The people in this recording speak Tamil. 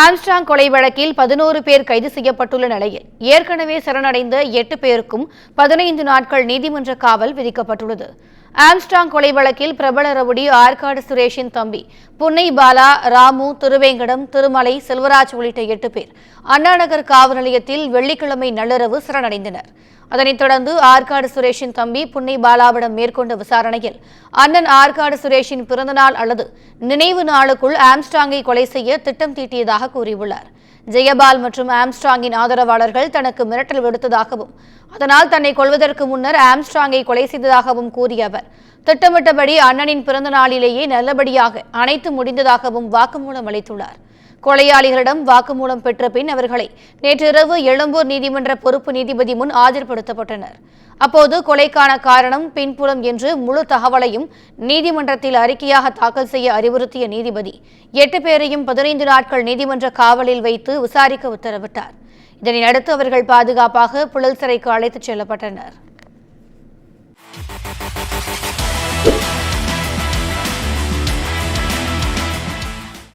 ஆம்ஸ்ட்ராங் கொலை வழக்கில் 11 பேர் கைது செய்யப்பட்டுள்ள நிலையில் ஏற்கனவே சரணடைந்த 8 பேருக்கும் 15 நாட்கள் நீதிமன்ற காவல் விதிக்கப்பட்டுள்ளது. ஆம்ஸ்ட்ராங் கொலை வழக்கில் பிரபல ரவுடி ஆற்காடு சுரேஷின் தம்பி புன்னை பாலா, ராமு, திருவேங்கடம், திருமலை, செல்வராஜ் உள்ளிட்ட 8 பேர் அண்ணாநகர் காவல் நிலையத்தில் வெள்ளிக்கிழமை நள்ளிரவு சரணடைந்தனர். அதனைத் தொடர்ந்து ஆற்காடு சுரேஷின் தம்பி புன்னை பாலாவிடம் மேற்கொண்ட விசாரணையில் அண்ணன் ஆற்காடு சுரேஷின் பிறந்தநாள் அல்லது நினைவு நாளுக்குள் ஆம்ஸ்ட்ராங்கை கொலை செய்ய திட்டம் தீட்டியதாக கூறியுள்ளார். ஜெயபால் மற்றும் ஆம்ஸ்ட்ராங்கின் ஆதரவாளர்கள் தனக்கு மிரட்டல் விடுத்ததாகவும் அதனால் தன்னை கொல்வதற்கு முன்னர் ஆம்ஸ்ட்ராங்கை கொலை செய்ததாகவும் கூறிய அவர் திட்டமிட்டபடி அண்ணனின் பிறந்த நாளிலேயே நல்லபடியாக அனைத்து முடிந்ததாகவும் வாக்குமூலம் அளித்துள்ளார். கொலையாளிகளிடம் வாக்குமூலம் பெற்ற பின் அவர்களை நேற்றிரவு எழும்பூர் நீதிமன்ற பொறுப்பு நீதிபதி முன் ஆஜர்படுத்தப்பட்டனர். அப்போது கொலைக்கான காரணம் பின்புலம் என்று முழு தகவலையும் நீதிமன்றத்தில் அறிக்கையாக தாக்கல் செய்ய அறிவுறுத்திய நீதிபதி 8 பேரையும் 15 நாட்கள் நீதிமன்ற காவலில் வைத்து விசாரிக்க உத்தரவிட்டார். இதனையடுத்து அவர்கள் பாதுகாப்பாக புழல் சிறைக்கு அழைத்துச் செல்லப்பட்டனர்.